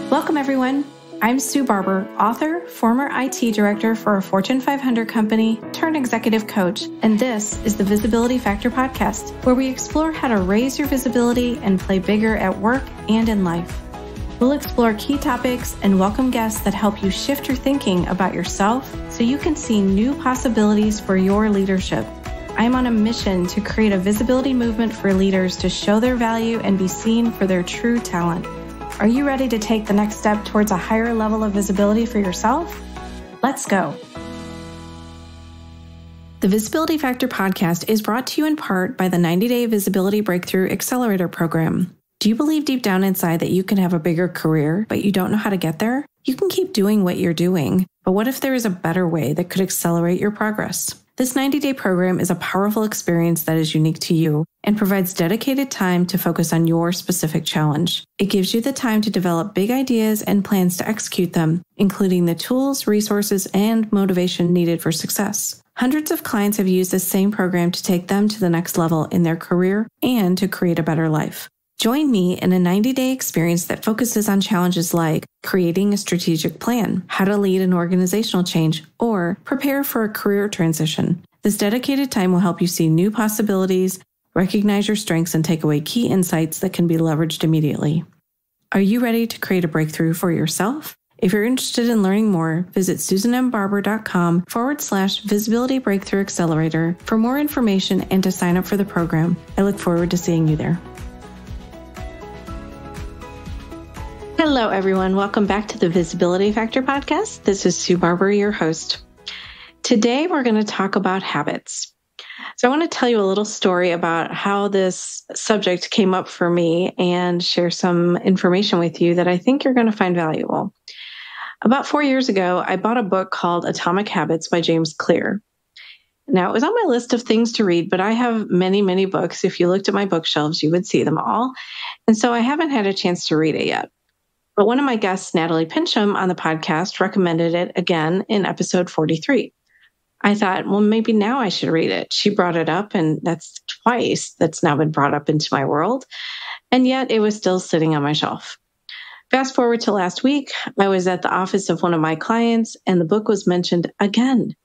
Welcome, everyone. I'm Sue Barber, author, former IT director for a Fortune 500 company, turned executive coach, and this is the Visibility Factor podcast, where we explore how to raise your visibility and play bigger at work and in life. We'll explore key topics and welcome guests that help you shift your thinking about yourself so you can see new possibilities for your leadership. I'm on a mission to create a visibility movement for leaders to show their value and be seen for their true talent. Are you ready to take the next step towards a higher level of visibility for yourself? Let's go. The Visibility Factor podcast is brought to you in part by the 90-Day Visibility Breakthrough Accelerator Program. Do you believe deep down inside that you can have a bigger career, but you don't know how to get there? You can keep doing what you're doing, but what if there is a better way that could accelerate your progress? This 90-day program is a powerful experience that is unique to you and provides dedicated time to focus on your specific challenge. It gives you the time to develop big ideas and plans to execute them, including the tools, resources, and motivation needed for success. Hundreds of clients have used this same program to take them to the next level in their career and to create a better life. Join me in a 90-day experience that focuses on challenges like creating a strategic plan, how to lead an organizational change, or prepare for a career transition. This dedicated time will help you see new possibilities, recognize your strengths, and take away key insights that can be leveraged immediately. Are you ready to create a breakthrough for yourself? If you're interested in learning more, visit susanmbarber.com/visibility breakthrough accelerator for more information and to sign up for the program. I look forward to seeing you there. Hello, everyone. Welcome back to the Visibility Factor podcast. This is Sue Barber, your host. Today, we're going to talk about habits. So I want to tell you a little story about how this subject came up for me and share some information with you that I think you're going to find valuable. About 4 years ago, I bought a book called Atomic Habits by James Clear. Now, it was on my list of things to read, but I have many, many books. If you looked at my bookshelves, you would see them all. And so I haven't had a chance to read it yet. But one of my guests, Natalie Pincham, on the podcast recommended it again in episode 43. I thought, well, maybe now I should read it. She brought it up, and that's twice that's now been brought up into my world. And yet it was still sitting on my shelf. Fast forward to last week, I was at the office of one of my clients, and the book was mentioned again.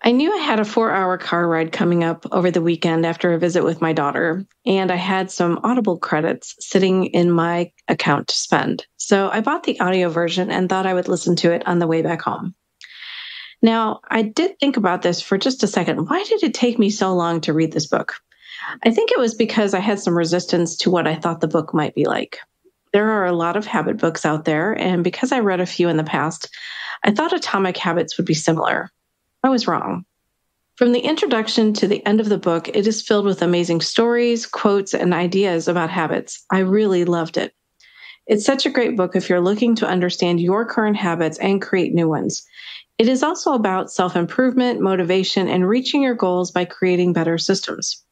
I knew I had a 4-hour car ride coming up over the weekend after a visit with my daughter, and I had some Audible credits sitting in my account to spend. So I bought the audio version and thought I would listen to it on the way back home. Now, I did think about this for just a second. Why did it take me so long to read this book? I think it was because I had some resistance to what I thought the book might be like. There are a lot of habit books out there, and because I read a few in the past, I thought Atomic Habits would be similar. I was wrong. From the introduction to the end of the book, it is filled with amazing stories, quotes, and ideas about habits. I really loved it. It's such a great book if you're looking to understand your current habits and create new ones. It is also about self-improvement, motivation, and reaching your goals by creating better systems.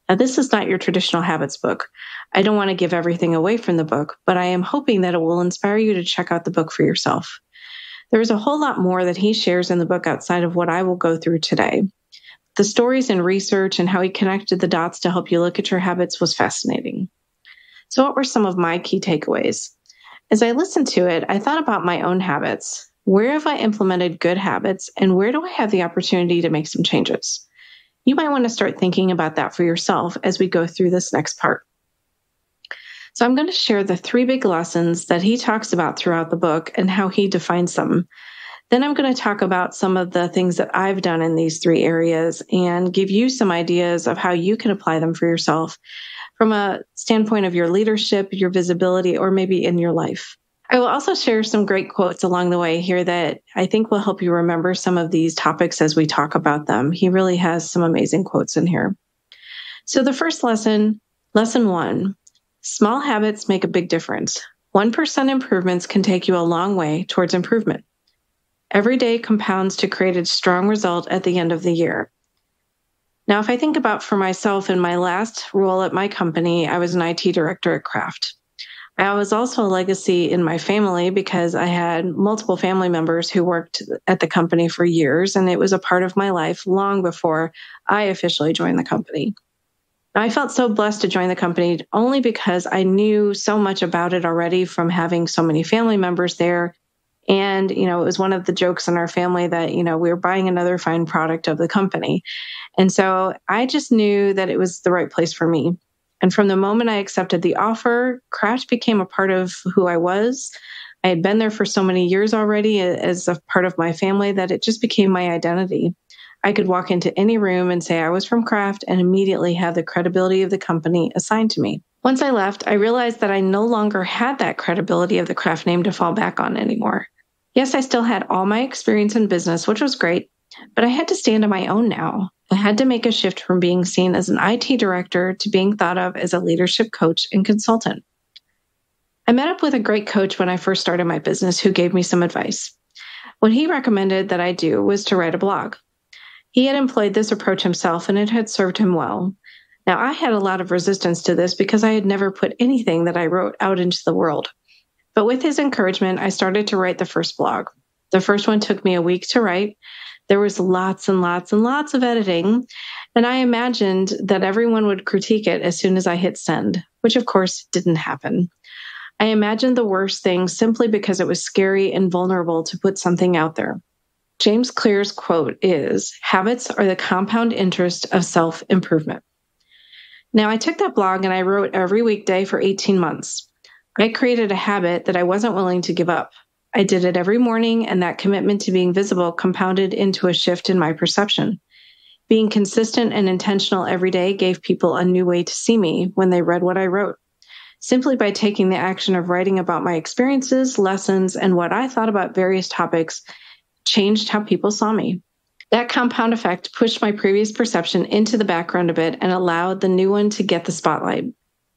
Now, this is not your traditional habits book. I don't want to give everything away from the book, but I am hoping that it will inspire you to check out the book for yourself. There is a whole lot more that he shares in the book outside of what I will go through today. The stories and research and how he connected the dots to help you look at your habits was fascinating. So what were some of my key takeaways? As I listened to it, I thought about my own habits. Where have I implemented good habits, and where do I have the opportunity to make some changes? You might want to start thinking about that for yourself as we go through this next part. So I'm going to share the 3 big lessons that he talks about throughout the book and how he defines them. Then I'm going to talk about some of the things that I've done in these 3 areas and give you some ideas of how you can apply them for yourself from a standpoint of your leadership, your visibility, or maybe in your life. I will also share some great quotes along the way here that I think will help you remember some of these topics as we talk about them. He really has some amazing quotes in here. So the first lesson 1, small habits make a big difference. 1% improvements can take you a long way towards improvement. Every day compounds to create a strong result at the end of the year. Now, if I think about for myself in my last role at my company, I was an IT director at Kraft. I was also a legacy in my family because I had multiple family members who worked at the company for years, and it was a part of my life long before I officially joined the company. Now, I felt so blessed to join the company only because I knew so much about it already from having so many family members there. And, it was one of the jokes in our family that, we were buying another fine product of the company. And so I just knew that it was the right place for me. And from the moment I accepted the offer, craft became a part of who I was. I had been there for so many years already as a part of my family that it just became my identity. I could walk into any room and say I was from Craft and immediately have the credibility of the company assigned to me. Once I left, I realized that I no longer had that credibility of the Craft name to fall back on anymore. Yes, I still had all my experience in business, which was great, but I had to stand on my own now. I had to make a shift from being seen as an IT director to being thought of as a leadership coach and consultant. I met up with a great coach when I first started my business who gave me some advice. What he recommended that I do was to write a blog. He had employed this approach himself, and it had served him well. Now, I had a lot of resistance to this because I had never put anything that I wrote out into the world. But with his encouragement, I started to write the first blog. The first one took me a week to write. There was lots and lots and lots of editing, and I imagined that everyone would critique it as soon as I hit send, which of course didn't happen. I imagined the worst thing simply because it was scary and vulnerable to put something out there. James Clear's quote is, "Habits are the compound interest of self-improvement." Now, I took that blog and I wrote every weekday for 18 months. I created a habit that I wasn't willing to give up. I did it every morning, and that commitment to being visible compounded into a shift in my perception. Being consistent and intentional every day gave people a new way to see me when they read what I wrote. Simply by taking the action of writing about my experiences, lessons, and what I thought about various topics changed how people saw me. That compound effect pushed my previous perception into the background a bit and allowed the new one to get the spotlight.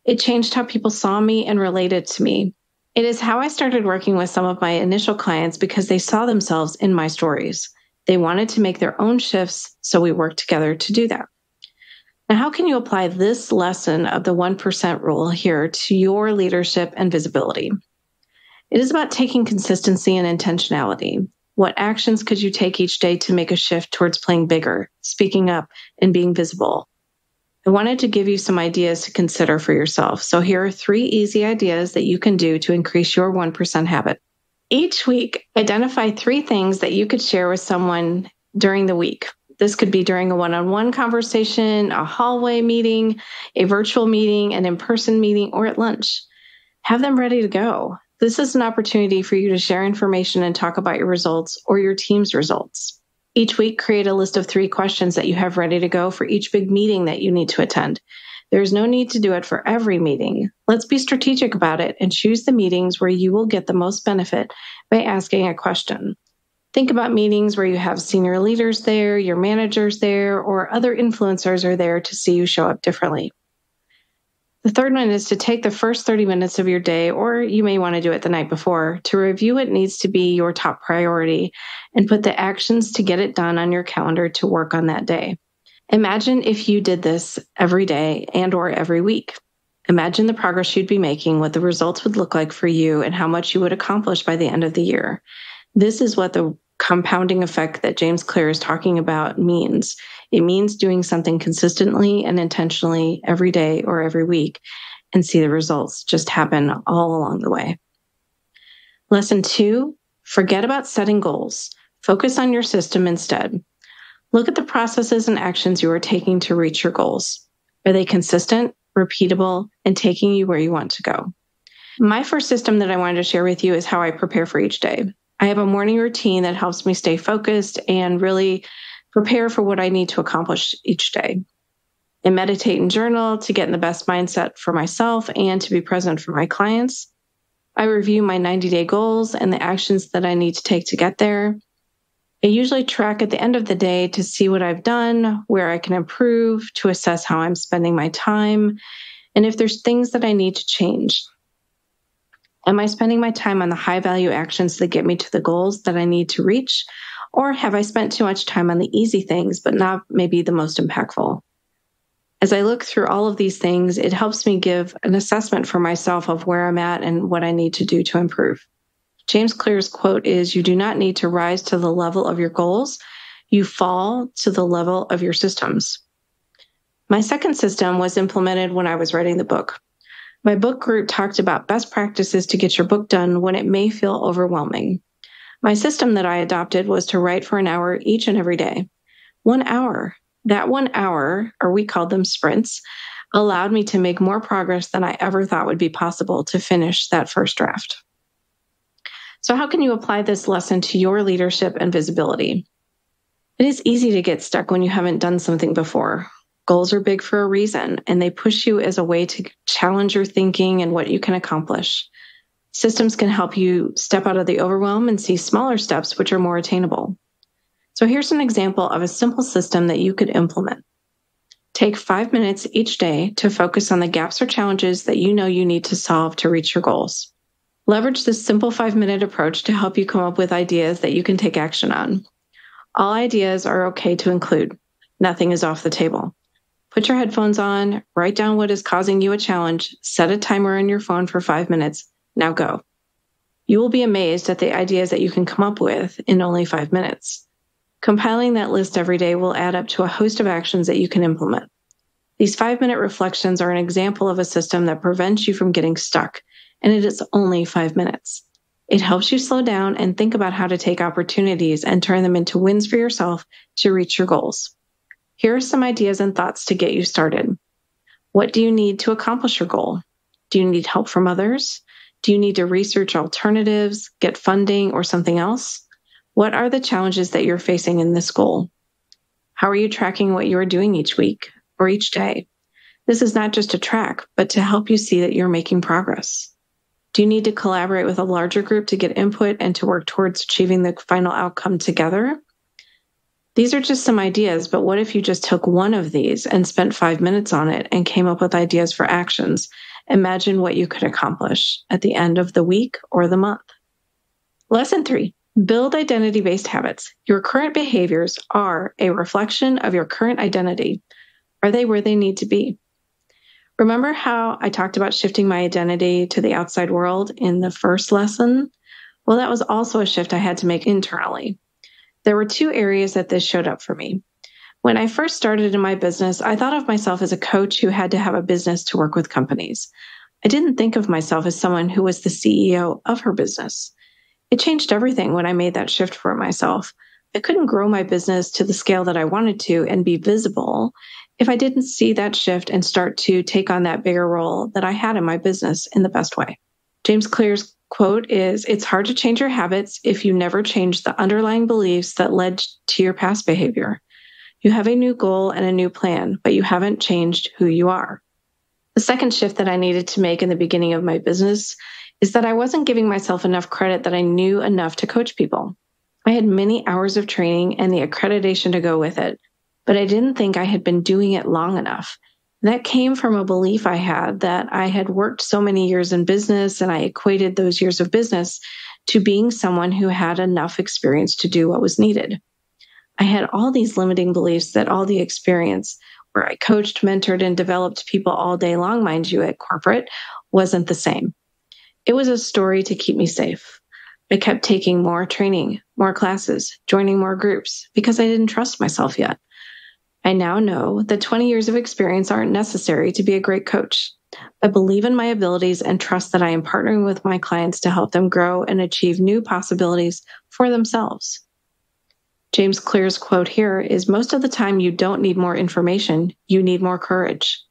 It changed how people saw me and related to me. It is how I started working with some of my initial clients because they saw themselves in my stories. They wanted to make their own shifts, so we worked together to do that. Now, how can you apply this lesson of the 1% rule here to your leadership and visibility? It is about taking consistency and intentionality. What actions could you take each day to make a shift towards playing bigger, speaking up, and being visible? I wanted to give you some ideas to consider for yourself. So here are 3 easy ideas that you can do to increase your 1% habit. Each week, identify 3 things that you could share with someone during the week. This could be during a one-on-one conversation, a hallway meeting, a virtual meeting, an in-person meeting, or at lunch. Have them ready to go. This is an opportunity for you to share information and talk about your results or your team's results. Each week, create a list of 3 questions that you have ready to go for each big meeting that you need to attend. There's no need to do it for every meeting. Let's be strategic about it and choose the meetings where you will get the most benefit by asking a question. Think about meetings where you have senior leaders there, your managers there, or other influencers are there to see you show up differently. The third one is to take the first 30 minutes of your day, or you may want to do it the night before, to review what needs to be your top priority and put the actions to get it done on your calendar to work on that day. Imagine if you did this every day and or every week. Imagine the progress you'd be making, what the results would look like for you, and how much you would accomplish by the end of the year. This is what the compounding effect that James Clear is talking about means. It means doing something consistently and intentionally every day or every week and see the results just happen all along the way. Lesson 2, forget about setting goals. Focus on your system instead. Look at the processes and actions you are taking to reach your goals. Are they consistent, repeatable, and taking you where you want to go? My first system that I wanted to share with you is how I prepare for each day. I have a morning routine that helps me stay focused and really prepare for what I need to accomplish each day. I meditate and journal to get in the best mindset for myself and to be present for my clients. I review my 90-day goals and the actions that I need to take to get there. I usually track at the end of the day to see what I've done, where I can improve, to assess how I'm spending my time, and if there's things that I need to change. Am I spending my time on the high-value actions that get me to the goals that I need to reach? Or have I spent too much time on the easy things, but not maybe the most impactful? As I look through all of these things, it helps me give an assessment for myself of where I'm at and what I need to do to improve. James Clear's quote is, "You do not need to rise to the level of your goals. You fall to the level of your systems." My second system was implemented when I was writing the book. My book group talked about best practices to get your book done when it may feel overwhelming. My system that I adopted was to write for an hour each and every day. 1 hour. That 1 hour, or we called them sprints, allowed me to make more progress than I ever thought would be possible to finish that first draft. So how can you apply this lesson to your leadership and visibility? It is easy to get stuck when you haven't done something before. Goals are big for a reason, and they push you as a way to challenge your thinking and what you can accomplish. Systems can help you step out of the overwhelm and see smaller steps which are more attainable. So here's an example of a simple system that you could implement. Take 5 minutes each day to focus on the gaps or challenges that you know you need to solve to reach your goals. Leverage this simple 5-minute approach to help you come up with ideas that you can take action on. All ideas are okay to include. Nothing is off the table. Put your headphones on, write down what is causing you a challenge, set a timer on your phone for 5 minutes. Now go. You will be amazed at the ideas that you can come up with in only 5 minutes. Compiling that list every day will add up to a host of actions that you can implement. These 5-minute reflections are an example of a system that prevents you from getting stuck, and it is only 5 minutes. It helps you slow down and think about how to take opportunities and turn them into wins for yourself to reach your goals. Here are some ideas and thoughts to get you started. What do you need to accomplish your goal? Do you need help from others? Do you need to research alternatives, get funding, or something else? What are the challenges that you're facing in this goal? How are you tracking what you are doing each week or each day? This is not just to track, but to help you see that you're making progress. Do you need to collaborate with a larger group to get input and to work towards achieving the final outcome together? These are just some ideas, but what if you just took one of these and spent 5 minutes on it and came up with ideas for actions? Imagine what you could accomplish at the end of the week or the month. Lesson 3, build identity-based habits. Your current behaviors are a reflection of your current identity. Are they where they need to be? Remember how I talked about shifting my identity to the outside world in the first lesson? Well, that was also a shift I had to make internally. There were 2 areas that this showed up for me. When I first started in my business, I thought of myself as a coach who had to have a business to work with companies. I didn't think of myself as someone who was the CEO of her business. It changed everything when I made that shift for myself. I couldn't grow my business to the scale that I wanted to and be visible if I didn't see that shift and start to take on that bigger role that I had in my business in the best way. James Clear's quote is, "It's hard to change your habits if you never change the underlying beliefs that led to your past behavior. You have a new goal and a new plan, but you haven't changed who you are." The second shift that I needed to make in the beginning of my business is that I wasn't giving myself enough credit that I knew enough to coach people. I had many hours of training and the accreditation to go with it, but I didn't think I had been doing it long enough. That came from a belief I had that I had worked so many years in business and I equated those years of business to being someone who had enough experience to do what was needed. I had all these limiting beliefs that all the experience where I coached, mentored, and developed people all day long, mind you, at corporate, wasn't the same. It was a story to keep me safe. I kept taking more training, more classes, joining more groups because I didn't trust myself yet. I now know that 20 years of experience aren't necessary to be a great coach. I believe in my abilities and trust that I am partnering with my clients to help them grow and achieve new possibilities for themselves. James Clear's quote here is, "Most of the time you don't need more information, you need more courage."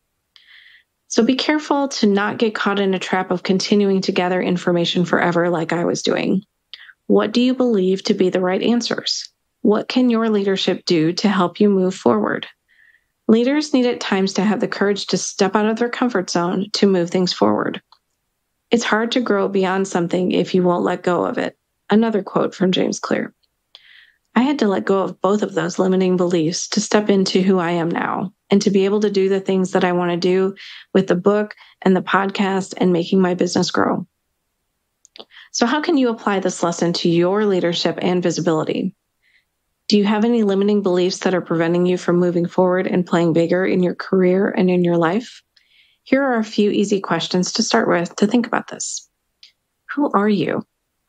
So be careful to not get caught in a trap of continuing to gather information forever like I was doing. What do you believe to be the right answers? What can your leadership do to help you move forward? Leaders need at times to have the courage to step out of their comfort zone to move things forward. It's hard to grow beyond something if you won't let go of it. Another quote from James Clear. I had to let go of both of those limiting beliefs to step into who I am now and to be able to do the things that I want to do with the book and the podcast and making my business grow. So how can you apply this lesson to your leadership and visibility? Do you have any limiting beliefs that are preventing you from moving forward and playing bigger in your career and in your life? Here are a few easy questions to start with to think about this. Who are you?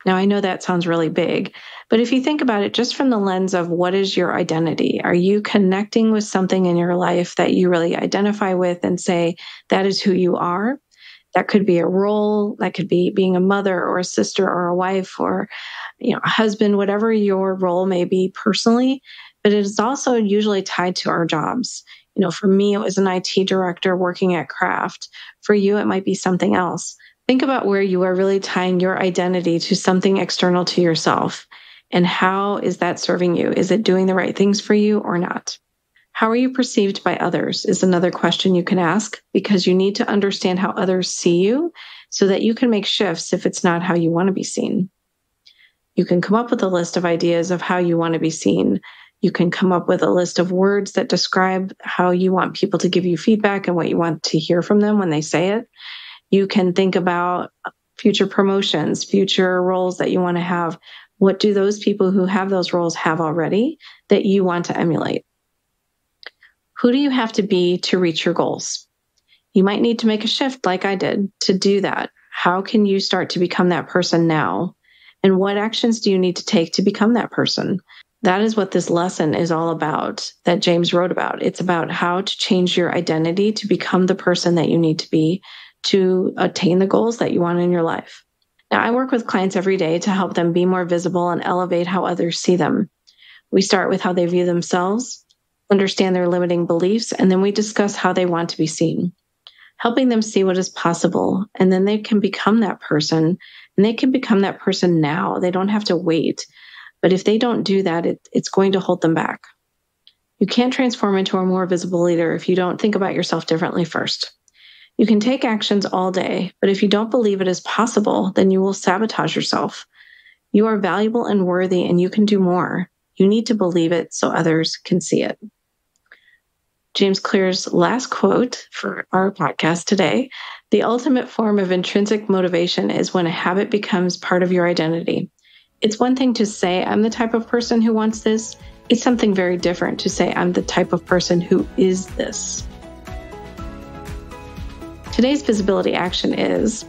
Now, I know that sounds really big, but if you think about it just from the lens of what is your identity, are you connecting with something in your life that you really identify with and say, that is who you are? That could be a role, that could be being a mother or a sister or a wife or a husband, whatever your role may be personally, but it is also usually tied to our jobs. For me, it was an IT director working at Kraft. For you, it might be something else. Think about where you are really tying your identity to something external to yourself. And how is that serving you? Is it doing the right things for you or not? How are you perceived by others is another question you can ask, because you need to understand how others see you so that you can make shifts if it's not how you want to be seen. You can come up with a list of ideas of how you want to be seen. You can come up with a list of words that describe how you want people to give you feedback and what you want to hear from them when they say it. You can think about future promotions, future roles that you want to have. What do those people who have those roles have already that you want to emulate? Who do you have to be to reach your goals? You might need to make a shift like I did to do that. How can you start to become that person now? And what actions do you need to take to become that person? That is what this lesson is all about, that James wrote about. It's about how to change your identity to become the person that you need to be to attain the goals that you want in your life. Now, I work with clients every day to help them be more visible and elevate how others see them. We start with how they view themselves, understand their limiting beliefs, and then we discuss how they want to be seen, helping them see what is possible. And then they can become that person, and they can become that person now. They don't have to wait. But if they don't do that, it's going to hold them back. You can't transform into a more visible leader if you don't think about yourself differently first. You can take actions all day, but if you don't believe it is possible, then you will sabotage yourself. You are valuable and worthy, and you can do more. You need to believe it so others can see it. James Clear's last quote for our podcast today: the ultimate form of intrinsic motivation is when a habit becomes part of your identity. It's one thing to say, I'm the type of person who wants this. It's something very different to say, I'm the type of person who is this. Today's visibility action is,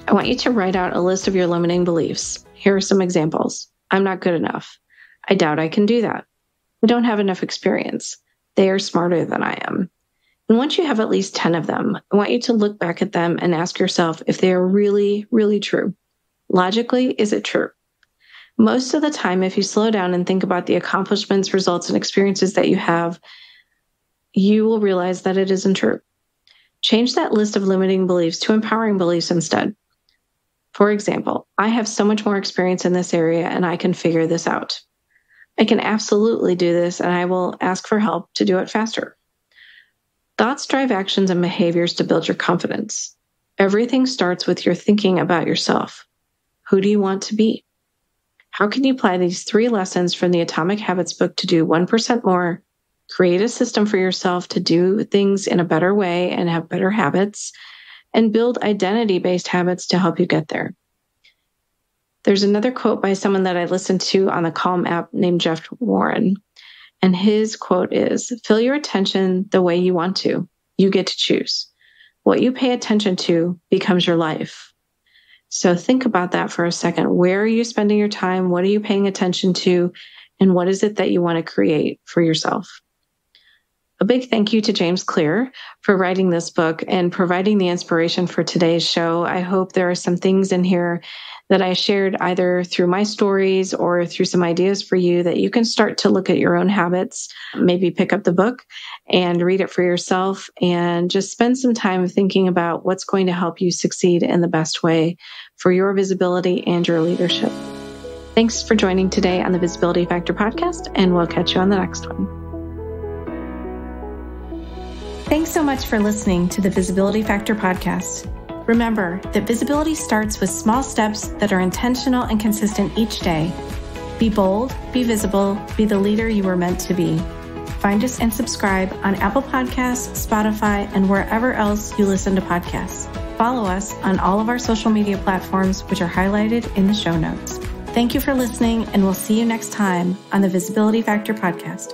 I want you to write out a list of your limiting beliefs. Here are some examples. I'm not good enough. I doubt I can do that. I don't have enough experience. They are smarter than I am. And once you have at least 10 of them, I want you to look back at them and ask yourself if they are really, really true. Logically, is it true? Most of the time, if you slow down and think about the accomplishments, results, and experiences that you have, you will realize that it isn't true. Change that list of limiting beliefs to empowering beliefs instead. For example, I have so much more experience in this area and I can figure this out. I can absolutely do this and I will ask for help to do it faster. Thoughts drive actions and behaviors to build your confidence. Everything starts with your thinking about yourself. Who do you want to be? How can you apply these 3 lessons from the Atomic Habits book to do 1% more, create a system for yourself to do things in a better way and have better habits, and build identity-based habits to help you get there? There's another quote by someone that I listened to on the Calm app named Jeff Warren. And his quote is, fill your attention the way you want to. You get to choose. What you pay attention to becomes your life. So think about that for a second. Where are you spending your time? What are you paying attention to? And what is it that you want to create for yourself? A big thank you to James Clear for writing this book and providing the inspiration for today's show. I hope there are some things in here that I shared either through my stories or through some ideas for you that you can start to look at your own habits, maybe pick up the book and read it for yourself and just spend some time thinking about what's going to help you succeed in the best way for your visibility and your leadership. Thanks for joining today on the Visibility Factor podcast, and we'll catch you on the next one. Thanks so much for listening to the Visibility Factor podcast. Remember that visibility starts with small steps that are intentional and consistent each day. Be bold, be visible, be the leader you were meant to be. Find us and subscribe on Apple Podcasts, Spotify, and wherever else you listen to podcasts. Follow us on all of our social media platforms, which are highlighted in the show notes. Thank you for listening, and we'll see you next time on the Visibility Factor podcast.